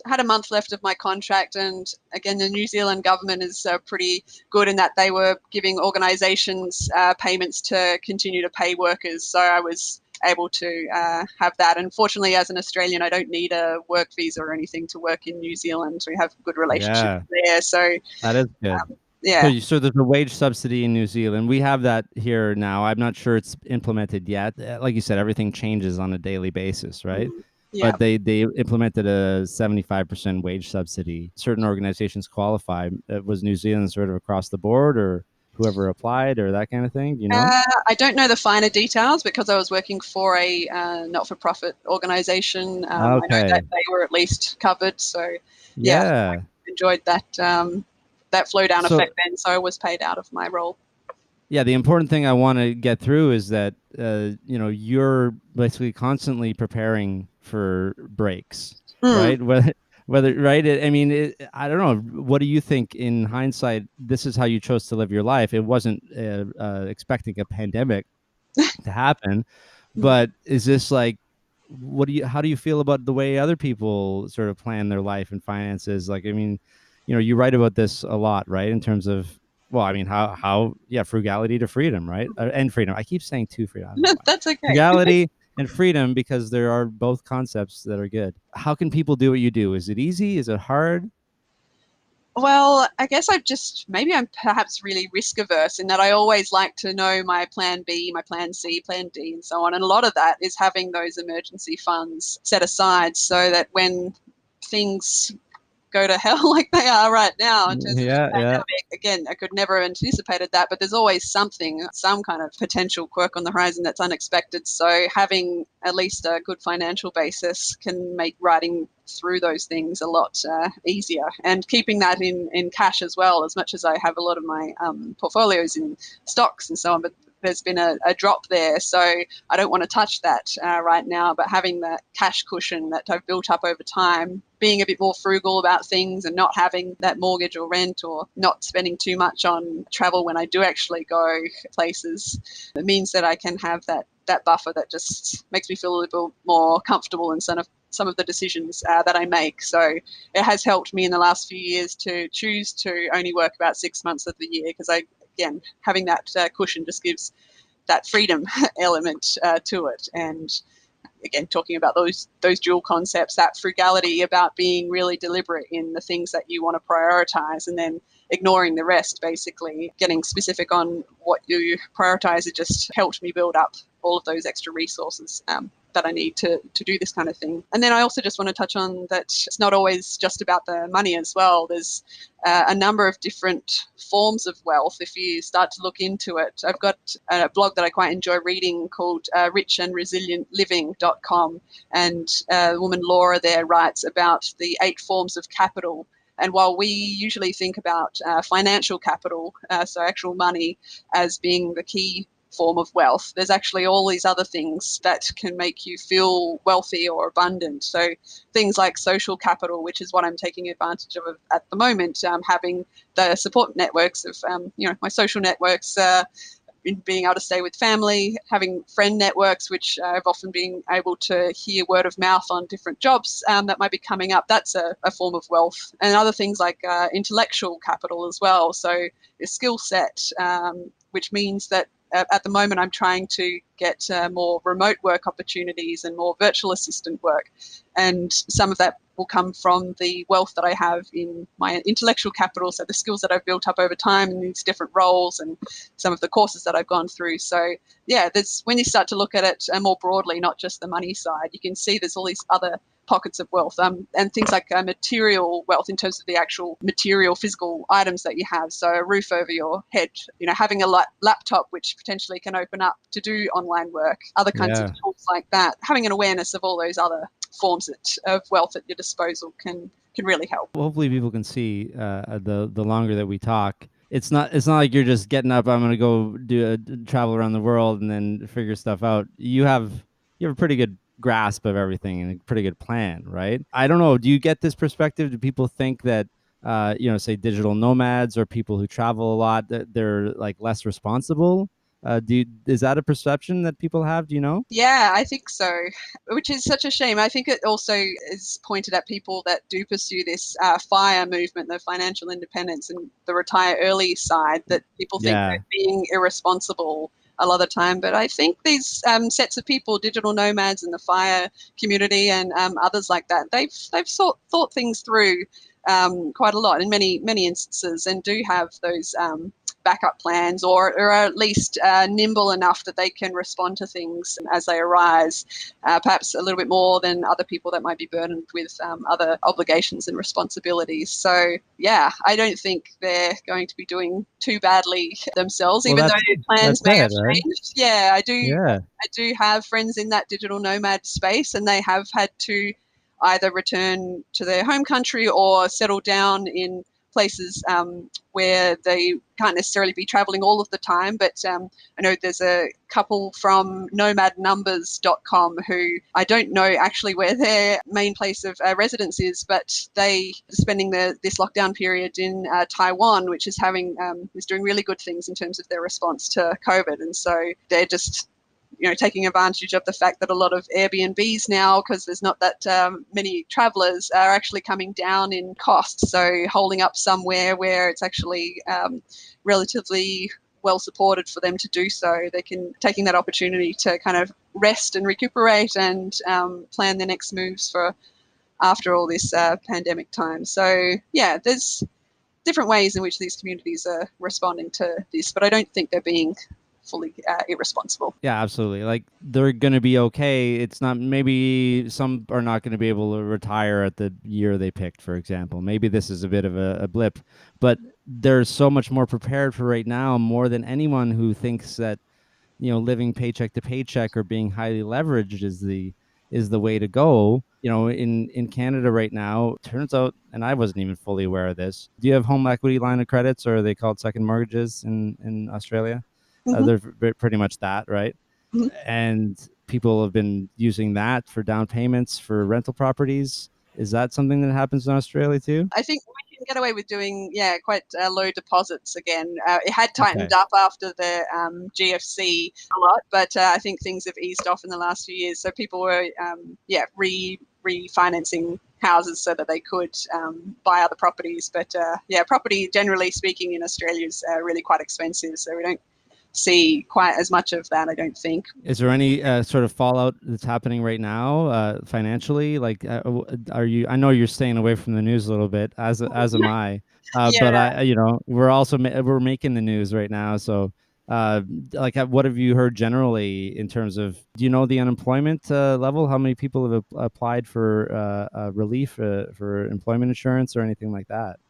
had a month left of my contract, and again, the New Zealand government is pretty good in that they were giving organisations payments to continue to pay workers. So I was able to have that. And fortunately, as an Australian, I don't need a work visa or anything to work in New Zealand. We have good relationships yeah, there. So that is good. yeah. So there's a wage subsidy in New Zealand. We have that here now. I'm not sure it's implemented yet. Like you said, everything changes on a daily basis, right? Yeah. But they implemented a 75% wage subsidy. Certain organizations qualify. Was New Zealand sort of across the board, or whoever applied, or that kind of thing? Do you know? I don't know the finer details because I was working for a not-for-profit organisation. I know that Okay. they were at least covered. So, yeah, I Yeah. enjoyed that flow down So effect then. So I was paid out of my role. yeah, the important thing I want to get through is that you're basically constantly preparing for breaks, Mm. right? Whether right, I mean, I don't know. What do you think in hindsight? This is how you chose to live your life. It wasn't expecting a pandemic to happen, Mm. but is this like, how do you feel about the way other people sort of plan their life and finances? Like, I mean, you write about this a lot, right? In terms of, well, I mean, yeah, frugality to freedom, right? And freedom. I keep saying to freedom. I don't know why. That's okay. Frugality and freedom, because there are both concepts that are good. How can people do what you do? Is it easy? Is it hard? Well, I guess maybe I'm perhaps really risk averse in that I always like to know my plan B, my plan C, plan D, and so on. And a lot of that is having those emergency funds set aside so that when things go to hell like they are right now in terms of the Yeah, yeah. pandemic. Again, I could never have anticipated that, but there's always something, some kind of potential quirk on the horizon that's unexpected. So having at least a good financial basis can make riding through those things a lot easier. And keeping that in cash as well, as much as I have a lot of my portfolios in stocks and so on, but there's been a drop there. So I don't want to touch that right now, but having that cash cushion that I've built up over time, being a bit more frugal about things and not having that mortgage or rent or not spending too much on travel when I do actually go places, it means that I can have that buffer that just makes me feel a little more comfortable in some of the decisions that I make. So it has helped me in the last few years to choose to only work about 6 months of the year, because again, having that cushion just gives that freedom element to it. And again, talking about those dual concepts, that frugality about being really deliberate in the things that you want to prioritize, and then ignoring the rest, basically getting specific on what you prioritize. It just helped me build up all of those extra resources that I need to do this kind of thing. And then I also just want to touch on that it's not always just about the money as well. There's a number of different forms of wealth if you start to look into it. I've got a blog that I quite enjoy reading called richandresilientliving.com, and the woman Laura there writes about the 8 forms of capital. And while we usually think about financial capital, so actual money, as being the key form of wealth, there's actually all these other things that can make you feel wealthy or abundant. So things like social capital, which is what I'm taking advantage of at the moment, having the support networks of my social networks in being able to stay with family, having friend networks, which I've often been able to hear word of mouth on different jobs that might be coming up. That's a form of wealth. And other things like intellectual capital as well. So a skill set, which means that at the moment I'm trying to get more remote work opportunities and more virtual assistant work. And some of that will come from the wealth that I have in my intellectual capital, so the skills that I've built up over time in these different roles and some of the courses that I've gone through. So yeah, there's, when you start to look at it more broadly, not just the money side, you can see there's all these other pockets of wealth, and things like material wealth in terms of the actual material physical items that you have. So a roof over your head, having a laptop which potentially can open up to do online work, other kinds of Yeah. tools like that. Having an awareness of all those other forms of wealth at your disposal can really help. Hopefully people can see the longer that we talk. It's not like you're just getting up. I'm gonna go do a travel around the world and then figure stuff out. You have a pretty good grasp of everything and a pretty good plan, right? I don't know. Do you get this perspective? Do people think that say digital nomads or people who travel a lot, that they're like less responsible? Is that a perception that people have? Do you know? Yeah, I think so, which is such a shame. I think it also is pointed at people that do pursue this FIRE movement, the financial independence and the retire early side, that people think they're Yeah. being irresponsible a lot of the time. But I think these sets of people, digital nomads and the FIRE community and others like that, they've thought things through quite a lot in many instances, and do have those backup plans, or are at least nimble enough that they can respond to things as they arise, perhaps a little bit more than other people that might be burdened with other obligations and responsibilities. So yeah, I don't think they're going to be doing too badly themselves, Well, even though that's plans may have it, right? changed. Yeah, Yeah. I do have friends in that digital nomad space, and they have had to either return to their home country or settle down in places where they can't necessarily be traveling all of the time. But I know there's a couple from nomadnumbers.com who, I don't know actually where their main place of residence is, but they are spending this lockdown period in Taiwan, which is doing really good things in terms of their response to COVID. And so they're just taking advantage of the fact that a lot of Airbnbs now, because there's not that many travelers, are actually coming down in cost. So holding up somewhere where it's actually relatively well supported for them to do so, they can taking that opportunity to kind of rest and recuperate and plan their next moves for after all this pandemic time. So yeah, there's different ways in which these communities are responding to this, but I don't think they're being fully irresponsible. Yeah, absolutely. Like they're gonna be okay. It's not, maybe some are not gonna be able to retire at the year they picked, for example. Maybe this is a bit of a blip, but they're so much more prepared for right now, more than anyone who thinks that living paycheck to paycheck or being highly leveraged is the way to go. In Canada right now, turns out, and I wasn't even fully aware of this. Do you have home equity line of credits, or are they called second mortgages in Australia? Mm-hmm. They're pretty much that, right? Mm-hmm. And people have been using that for down payments for rental properties. Is that something that happens in Australia too? I think we can get away with doing, yeah, quite low deposits again. It had tightened Okay. up after the GFC a lot, but I think things have eased off in the last few years. So people were, yeah, refinancing houses so that they could buy other properties. But yeah, property, generally speaking, in Australia is really quite expensive. So we don't see quite as much of that, I don't think. Is there any sort of fallout that's happening right now financially? Like, are you? I know you're staying away from the news a little bit, as am I. But Yeah. we're also we're making the news right now. So, like, what have you heard generally in terms of? Do you know the unemployment level? How many people have applied for relief for employment insurance or anything like that?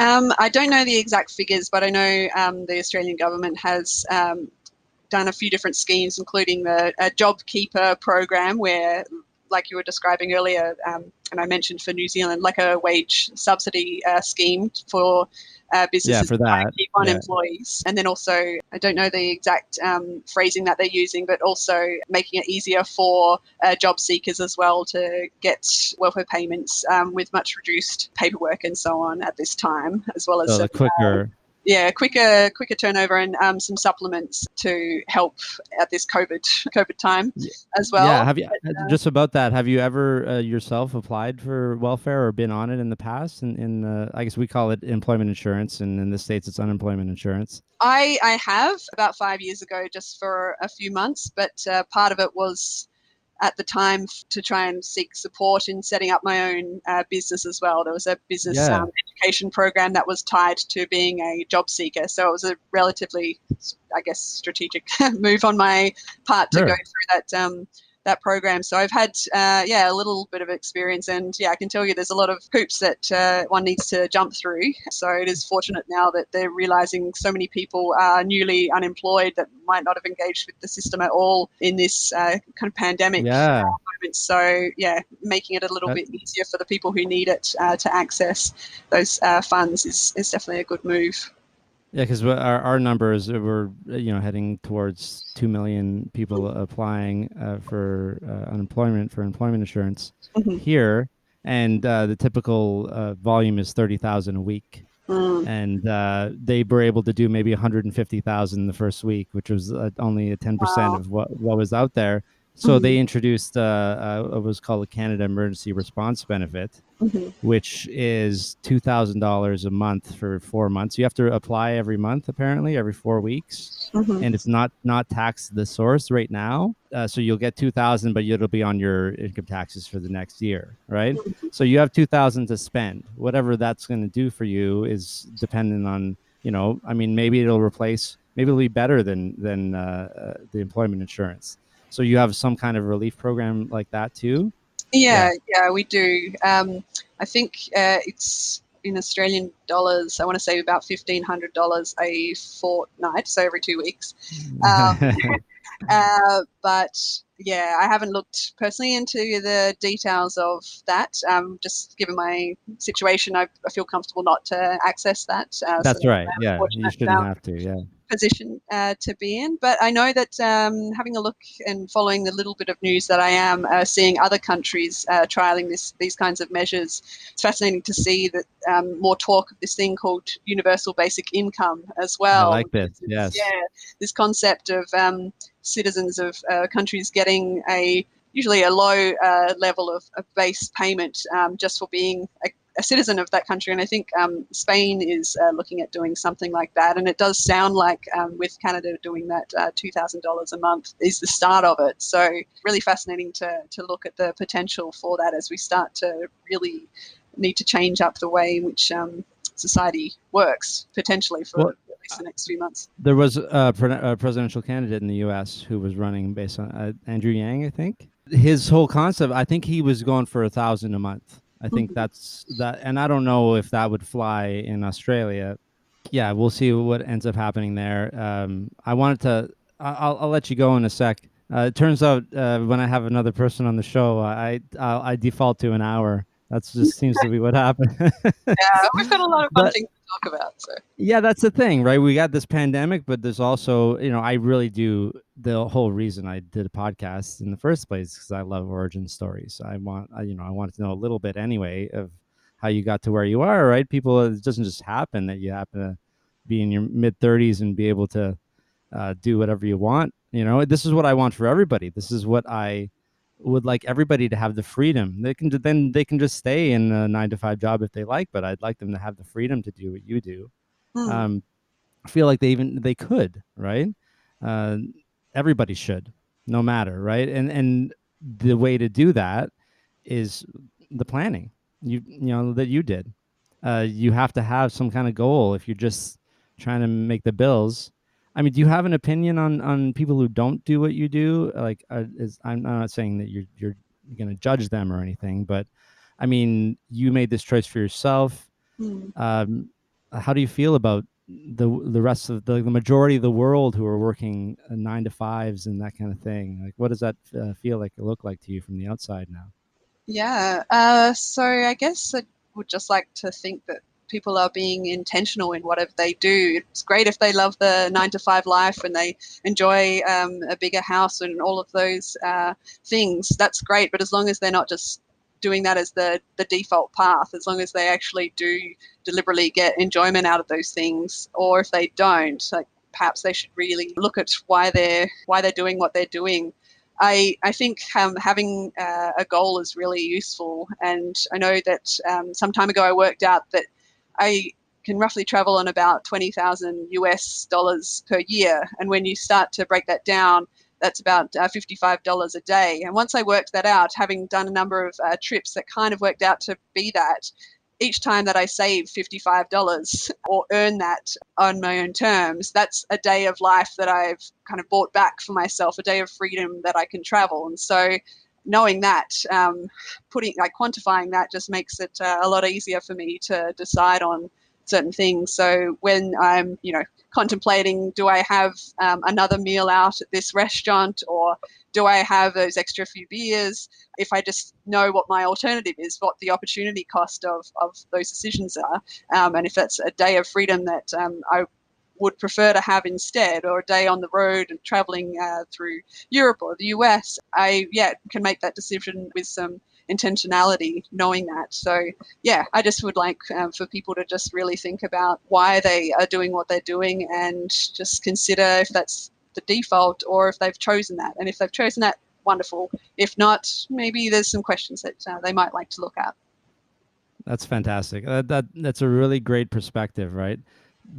I don't know the exact figures, but I know the Australian government has done a few different schemes, including the JobKeeper program, where, like you were describing earlier, and I mentioned for New Zealand, like a wage subsidy scheme for Yeah, businesses for to try that. and keep on Yeah. employees. And then also, I don't know the exact phrasing that they're using, but also making it easier for job seekers as well to get welfare payments with much reduced paperwork and so on at this time, as well as So the quicker. quicker turnover, and some supplements to help at this COVID time Y- as Yeah, well. have you just about that? Have you ever yourself applied for welfare or been on it in the past? I guess we call it employment insurance, and in the States, it's unemployment insurance. I have about 5 years ago, just for a few months, but part of it was at the time to try and seek support in setting up my own business as well. There was a business Yeah, education program that was tied to being a job seeker. So it was a relatively, I guess, strategic move on my part to go sure. through that program. So I've had, a little bit of experience, and I can tell you there's a lot of hoops that one needs to jump through. So it is fortunate now that they're realizing so many people are newly unemployed that might not have engaged with the system at all in this kind of pandemic Yeah, moment. So making it a little that, bit easier for the people who need it to access those funds is definitely a good move. yeah, because our numbers we're heading towards 2 million people applying for unemployment for employment insurance Mm-hmm. here, and the typical volume is 30,000 a week. Mm. And they were able to do maybe 150,000 the first week, which was only 10% Wow. of what was out there. So Mm-hmm. they introduced what was called a Canada Emergency Response Benefit, Mm-hmm. which is $2,000 a month for 4 months. You have to apply every month, apparently, every 4 weeks, Mm-hmm. and it's not taxed to the source right now. So you'll get 2,000, but it'll be on your income taxes for the next year, right? So you have 2,000 to spend. Whatever that's going to do for you is dependent on I mean, maybe it'll be better than the employment insurance. So you have some kind of relief program like that too. Yeah, Yeah. yeah, we do. I think it's in Australian dollars. I want to say about $1,500 a fortnight, so every 2 weeks. Um, but I haven't looked personally into the details of that. Just given my situation, I feel comfortable not to access that. So That's that's right. a Yeah, you fortunate shouldn't have to. Yeah. position to be in. But I know that having a look and following the little bit of news that I am seeing other countries trialing these kinds of measures, it's fascinating to see that more talk of this thing called universal basic income as I well. like this. Yes. This concept of citizens of countries getting usually a low level of base payment just for being a citizen of that country. And I think Spain is looking at doing something like that. And it does sound like with Canada doing that $2,000 a month is the start of it. So really fascinating to look at the potential for that as we start to really need to change up the way in which society works potentially for Well, at least the next few months. there was a presidential candidate in the U.S. who was running based on Andrew Yang, I think. His whole concept, I think he was going for 1,000 a month. I think Mm-hmm. that's that, and I don't know if that would fly in Australia. Yeah, we'll see what ends up happening there. I wanted to. I'll let you go in a sec. It turns out when I have another person on the show, I default to an hour. That's just seems to be what happens. We've got a lot of fun But things to talk about. So. yeah, that's the thing, right? We got this pandemic, but there's also, I really do the whole reason I did a podcast in the first place because I love origin stories. I wanted to know a little bit anyway of how you got to where you are, right? People, it doesn't just happen that you happen to be in your mid 30s and be able to do whatever you want. This is what I want for everybody. This is what I would like everybody to have the freedom. They can just stay in a 9 to 5 job if they like, but I'd like them to have the freedom to do what you do. Hmm. um, I feel like they could, right? Uh, Everybody should, no matter, right? And the way to do that is the planning that you did. You have to have some kind of goal if you're just trying to make the bills. I mean, do you have an opinion on people who don't do what you do? Like, I'm not saying that you're going to judge them or anything, but I mean, you made this choice for yourself. Hmm. um, how do you feel about the rest of the majority of the world who are working 9 to 5s and that kind of thing? Like, what does that feel like or look like to you from the outside now? Yeah. So I guess I would just like to think that people are being intentional in whatever they do. It's great if they love the 9 to 5 life and they enjoy a bigger house and all of those things. That's great. But as long as they're not just doing that as the default path, as long as they actually do deliberately get enjoyment out of those things. Or if they don't, like perhaps they should really look at why they're doing what they're doing. I think having a goal is really useful. And I know that some time ago I worked out that I can roughly travel on about 20,000 US dollars per year. And when you start to break that down, that's about $55 a day. And once I worked that out, having done a number of trips that kind of worked out to be that, each time that I save $55 or earn that on my own terms, that's a day of life that I've kind of bought back for myself, a day of freedom that I can travel. And so knowing that, quantifying that just makes it a lot easier for me to decide on certain things. So when I'm, contemplating, do I have another meal out at this restaurant, or do I have those extra few beers? If I just know what my alternative is, what the opportunity cost of those decisions are, and if that's a day of freedom that I would prefer to have instead, or a day on the road and traveling through Europe or the US, I can make that decision with some intentionality, knowing that. So I just would like for people to just really think about why they are doing what they're doing, and just consider if that's the default or if they've chosen that. And if they've chosen that, wonderful. If not, maybe there's some questions that they might like to look at. That's fantastic. That's a really great perspective, right?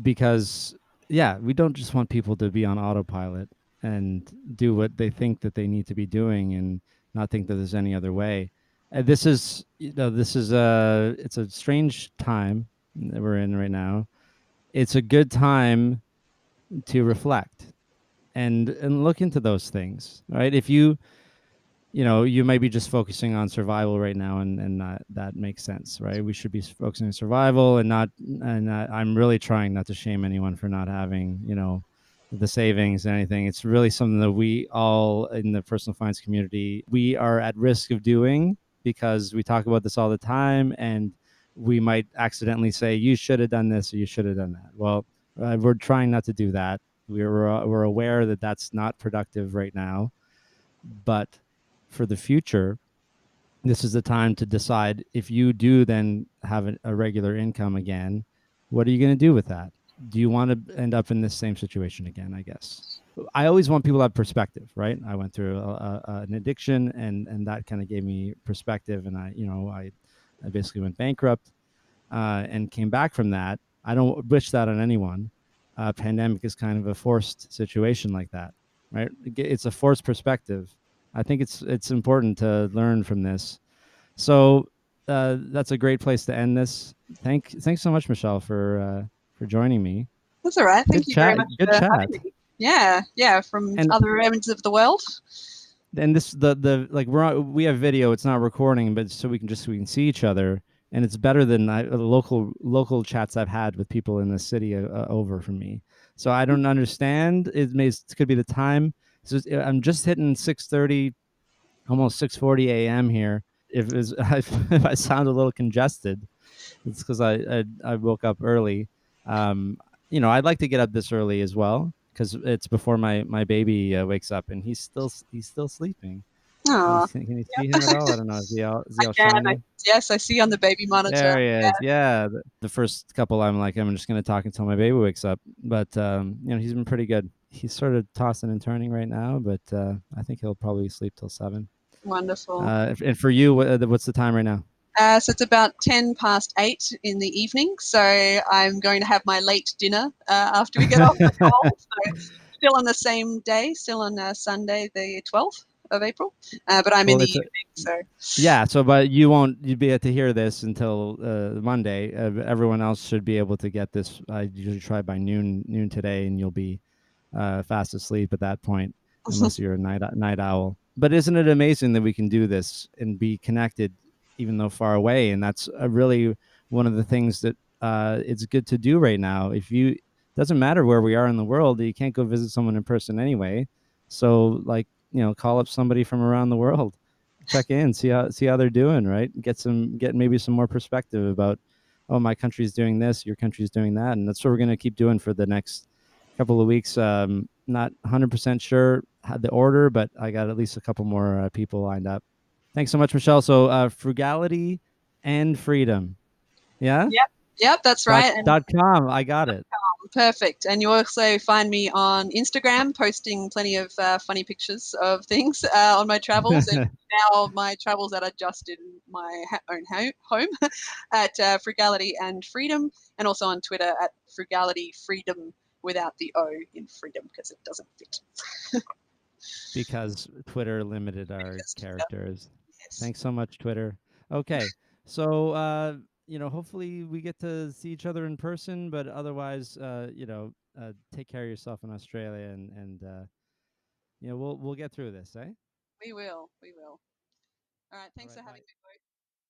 Because yeah, we don't just want people to be on autopilot and do what they think that they need to be doing and not think that there's any other way. This is, this is it's a strange time that we're in right now. It's a good time to reflect and look into those things, right? If you might be just focusing on survival right now, and that makes sense, right? We should be focusing on survival and not, I'm really trying not to shame anyone for not having, the savings and anything. It's really something that we all in the personal finance community, we are at risk of doing, because we talk about this all the time, and we might accidentally say, you should have done this or you should have done that. Well, we're trying not to do that. We're aware that that's not productive right now, but for the future, this is the time to decide, if you do then have a regular income again, what are you going to do with that? Do you want to end up in this same situation again? I guess I always want people to have perspective, right? I went through an addiction, and that kind of gave me perspective, and I basically went bankrupt, and came back from that. I don't wish that on anyone. Pandemic is kind of a forced situation like that, right? It's a forced perspective. I think it's important to learn from this. So that's a great place to end this. Thanks so much, Michelle, for joining me. That's all right. Thank Good you very chat. much Good for having chat. me. Yeah, from And other ends of the world. this the like we have video. It's not recording, but so we can see each other, and it's better than local chats I've had with people in the city over from me. So I don't understand. It could be the time. So I'm just hitting 6:30, almost 6:40 a.m. here. If I sound a little congested, it's because I woke up early. Um, I'd like to get up this early as well, because it's before my baby wakes up, and he's still sleeping. Oh, Can you see him at all? I don't know. Is he I all can. shiny? Yes, I see on the baby monitor. There he is. Yeah, the first couple, I'm like, I'm just gonna talk until my baby wakes up. But he's been pretty good. He's sort of tossing and turning right now, but I think he'll probably sleep till 7. Wonderful. And for you, what's the time right now? So it's about 10 past 8 in the evening. So I'm going to have my late dinner after we get off the call. So still on the same day, still on Sunday, the 12th of April. But I'm in Well, the it's evening. So yeah. So, but you'd be able to hear this until Monday. Everyone else should be able to get this. I usually try by noon today, and you'll be fast asleep at that point, unless you're a night owl. But isn't it amazing that we can do this and be connected, even though far away? And that's really one of the things that it's good to do right now. If you Doesn't matter where we are in the world, you can't go visit someone in person anyway. So, like, call up somebody from around the world, check in, see how they're doing, right? Get maybe some more perspective about, oh, my country's doing this, your country's doing that, and that's what we're going to keep doing for the next couple of weeks. Not 100% sure how the order, but I got at least a couple more people lined up. Thanks so much, Michelle. So frugality and freedom. Yeah. Yep, yep, that's right. And Dot com. I got it. perfect. And you also find me on Instagram, posting plenty of funny pictures of things on my travels. And now my travels that are just in my own home at Frugality and Freedom, and also on Twitter at Frugality Freedom without the O in freedom because it doesn't fit. Because Twitter limited our Because Twitter, characters. yes, Thanks so much, Twitter. Okay. So hopefully we get to see each other in person, but otherwise, take care of yourself in Australia and we'll get through this, eh? we will. We will. All right. All Thanks for right, having bye. me.